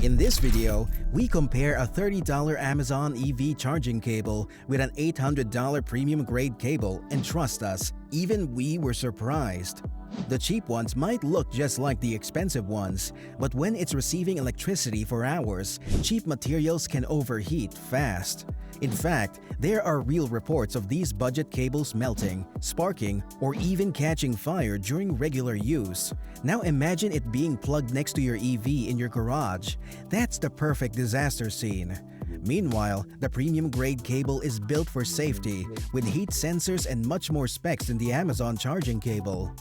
In this video, we compare a $30 Amazon EV charging cable with an $800 premium grade cable, and trust us, even we were surprised. The cheap ones might look just like the expensive ones, but when it's receiving electricity for hours, cheap materials can overheat fast. In fact, there are real reports of these budget cables melting, sparking, or even catching fire during regular use. Now imagine it being plugged next to your EV in your garage. That's the perfect disaster scene. Meanwhile, the premium grade cable is built for safety, with heat sensors and much more specs than the Amazon charging cable.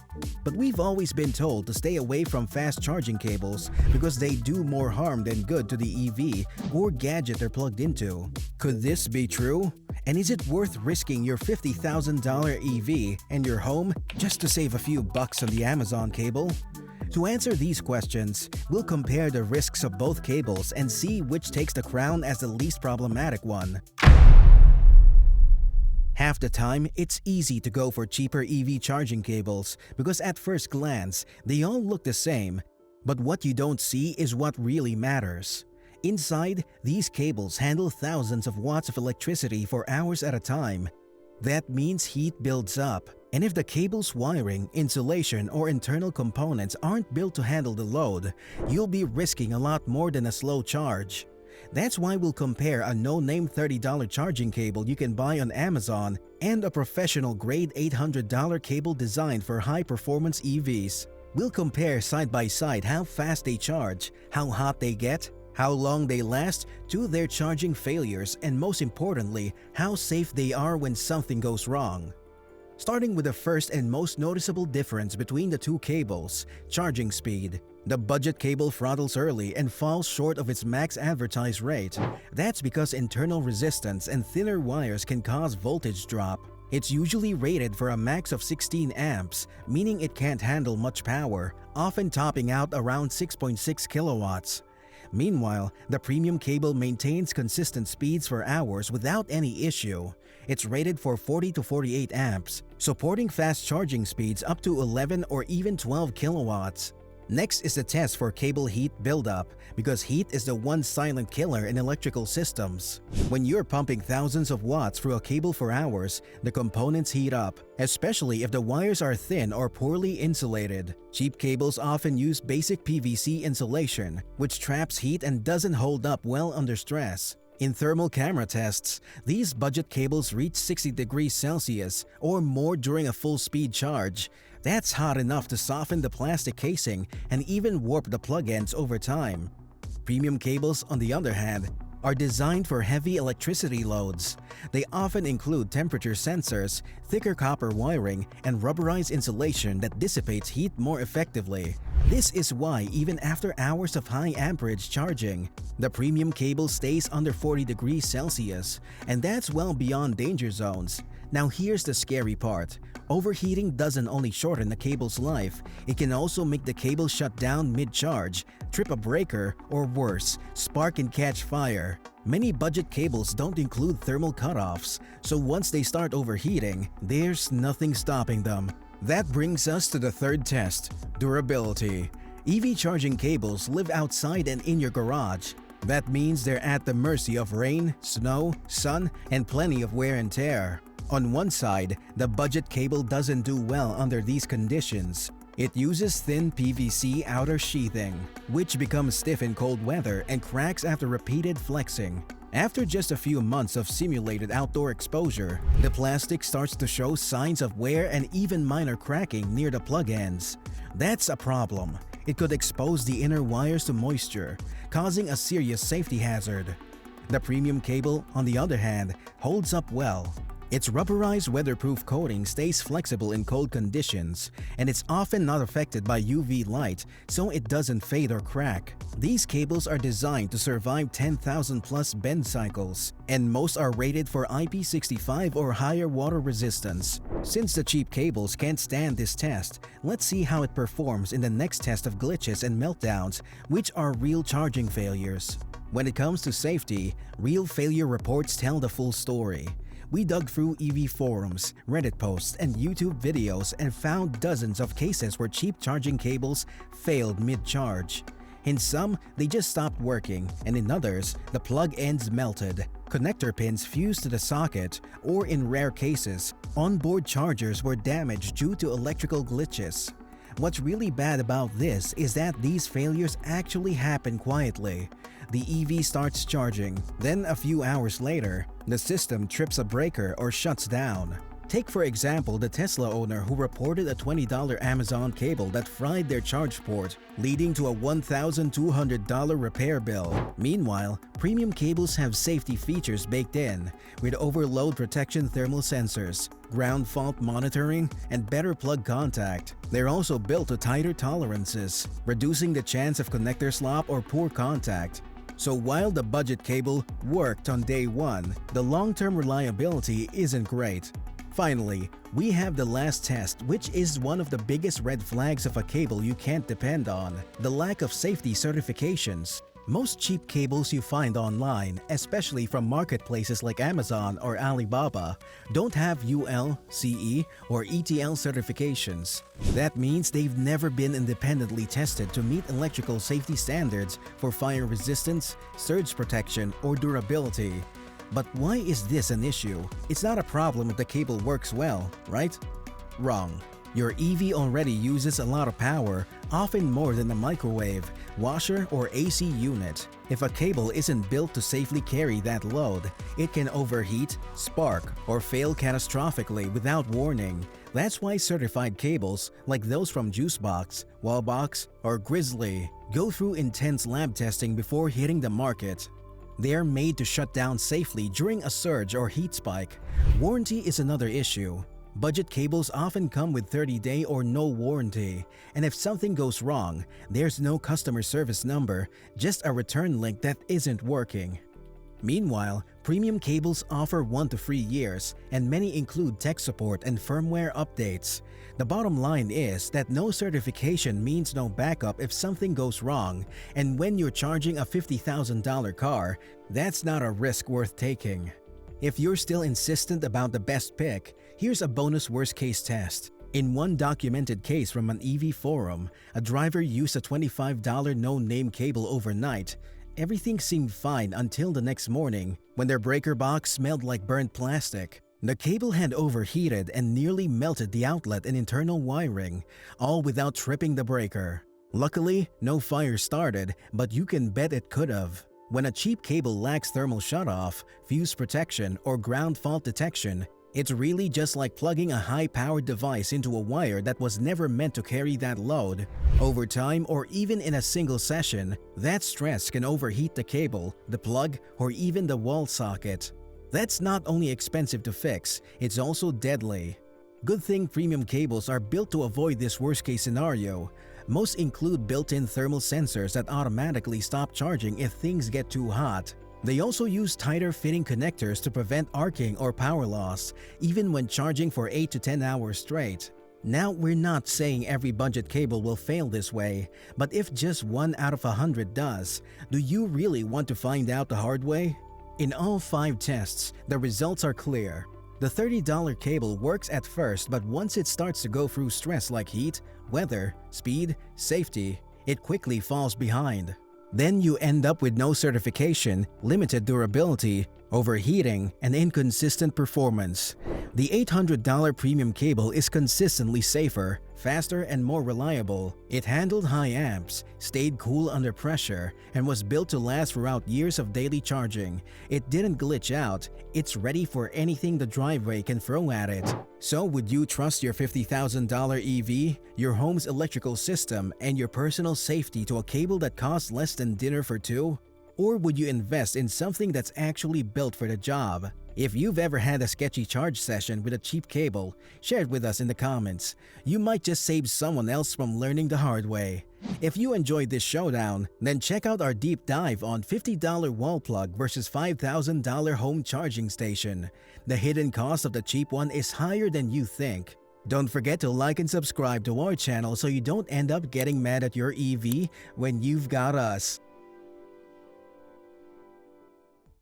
But we've always been told to stay away from fast charging cables because they do more harm than good to the EV or gadget they're plugged into. Could this be true? And is it worth risking your $50,000 EV and your home just to save a few bucks on the Amazon cable? To answer these questions, we'll compare the risks of both cables and see which takes the crown as the least problematic one. Half the time, it's easy to go for cheaper EV charging cables because at first glance, they all look the same. But what you don't see is what really matters. Inside, these cables handle thousands of watts of electricity for hours at a time. That means heat builds up. And if the cable's wiring, insulation, or internal components aren't built to handle the load, you'll be risking a lot more than a slow charge. That's why we'll compare a no-name $30 charging cable you can buy on Amazon and a professional-grade $800 cable designed for high-performance EVs. We'll compare side by side how fast they charge, how hot they get, how long they last, to their charging failures, and most importantly, how safe they are when something goes wrong. Starting with the first and most noticeable difference between the two cables, charging speed. The budget cable throttles early and falls short of its max advertised rate. That's because internal resistance and thinner wires can cause voltage drop. It's usually rated for a max of 16 amps, meaning it can't handle much power, often topping out around 6.6 kilowatts. Meanwhile, the premium cable maintains consistent speeds for hours without any issue. It's rated for 40 to 48 amps, supporting fast charging speeds up to 11 or even 12 kilowatts. Next is the test for cable heat buildup, because heat is the one silent killer in electrical systems. When you're pumping thousands of watts through a cable for hours, the components heat up, especially if the wires are thin or poorly insulated. Cheap cables often use basic PVC insulation, which traps heat and doesn't hold up well under stress. In thermal camera tests, these budget cables reach 60 degrees Celsius or more during a full-speed charge. That's hot enough to soften the plastic casing and even warp the plug ends over time. Premium cables, on the other hand, are designed for heavy electricity loads. They often include temperature sensors, thicker copper wiring, and rubberized insulation that dissipates heat more effectively. This is why even after hours of high amperage charging, the premium cable stays under 40 degrees Celsius, and that's well beyond danger zones. Now here's the scary part. Overheating doesn't only shorten the cable's life, it can also make the cable shut down mid-charge, trip a breaker, or worse, spark and catch fire. Many budget cables don't include thermal cutoffs, so once they start overheating, there's nothing stopping them. That brings us to the third test, durability. EV charging cables live outside and in your garage. That means they're at the mercy of rain, snow, sun, and plenty of wear and tear. On one side, the budget cable doesn't do well under these conditions. It uses thin PVC outer sheathing, which becomes stiff in cold weather and cracks after repeated flexing. After just a few months of simulated outdoor exposure, the plastic starts to show signs of wear and even minor cracking near the plug ends. That's a problem. It could expose the inner wires to moisture, causing a serious safety hazard. The premium cable, on the other hand, holds up well. Its rubberized weatherproof coating stays flexible in cold conditions, and it's often not affected by UV light, so it doesn't fade or crack. These cables are designed to survive 10,000 plus bend cycles, and most are rated for IP65 or higher water resistance. Since the cheap cables can't stand this test, let's see how it performs in the next test of glitches and meltdowns, which are real charging failures. When it comes to safety, real failure reports tell the full story. We dug through EV forums, Reddit posts, and YouTube videos and found dozens of cases where cheap charging cables failed mid-charge. In some, they just stopped working, and in others, the plug ends melted, connector pins fused to the socket, or in rare cases, onboard chargers were damaged due to electrical glitches. What's really bad about this is that these failures actually happen quietly. The EV starts charging, then a few hours later, the system trips a breaker or shuts down. Take for example the Tesla owner who reported a $20 Amazon cable that fried their charge port, leading to a $1,200 repair bill. Meanwhile, premium cables have safety features baked in, with overload protection thermal sensors, ground fault monitoring, and better plug contact. They're also built to tighter tolerances, reducing the chance of connector slop or poor contact. So while the budget cable worked on day one, the long-term reliability isn't great. Finally, we have the last test, which is one of the biggest red flags of a cable you can't depend on: the lack of safety certifications. Most cheap cables you find online, especially from marketplaces like Amazon or Alibaba, don't have UL, CE, or ETL certifications. That means they've never been independently tested to meet electrical safety standards for fire resistance, surge protection, or durability. But why is this an issue? It's not a problem if the cable works well, right? Wrong. Your EV already uses a lot of power, often more than a microwave, washer, or AC unit. If a cable isn't built to safely carry that load, it can overheat, spark, or fail catastrophically without warning. That's why certified cables, like those from Juicebox, Wallbox, or Grizzly, go through intense lab testing before hitting the market. They are made to shut down safely during a surge or heat spike. Warranty is another issue. Budget cables often come with 30-day or no warranty, and if something goes wrong, there's no customer service number, just a return link that isn't working. Meanwhile, premium cables offer 1 to 3 years, and many include tech support and firmware updates. The bottom line is that no certification means no backup if something goes wrong, and when you're charging a $50,000 car, that's not a risk worth taking. If you're still insistent about the best pick, here's a bonus worst-case test. In one documented case from an EV forum, a driver used a $25 no-name cable overnight. Everything seemed fine until the next morning, when their breaker box smelled like burnt plastic. The cable had overheated and nearly melted the outlet and internal wiring, all without tripping the breaker. Luckily, no fire started, but you can bet it could have. When a cheap cable lacks thermal shutoff, fuse protection, or ground fault detection, it's really just like plugging a high-powered device into a wire that was never meant to carry that load. Over time, or even in a single session, that stress can overheat the cable, the plug, or even the wall socket. That's not only expensive to fix, it's also deadly. Good thing premium cables are built to avoid this worst-case scenario. Most include built-in thermal sensors that automatically stop charging if things get too hot. They also use tighter fitting connectors to prevent arcing or power loss, even when charging for 8 to 10 hours straight. Now, we're not saying every budget cable will fail this way, but if just 1 out of 100 does, do you really want to find out the hard way? In all 5 tests, the results are clear. The $30 cable works at first, but once it starts to go through stress like heat, weather, speed, safety, it quickly falls behind. Then you end up with no certification, limited durability, overheating, and inconsistent performance. The $800 premium cable is consistently safer, faster, and more reliable. It handled high amps, stayed cool under pressure, and was built to last throughout years of daily charging. It didn't glitch out. It's ready for anything the driveway can throw at it. So would you trust your $50,000 EV, your home's electrical system, and your personal safety to a cable that costs less than dinner for two? Or would you invest in something that's actually built for the job? If you've ever had a sketchy charge session with a cheap cable, share it with us in the comments. You might just save someone else from learning the hard way. If you enjoyed this showdown, then check out our deep dive on $50 wall plug versus $5,000 home charging station. The hidden cost of the cheap one is higher than you think. Don't forget to like and subscribe to our channel so you don't end up getting mad at your EV when you've got us.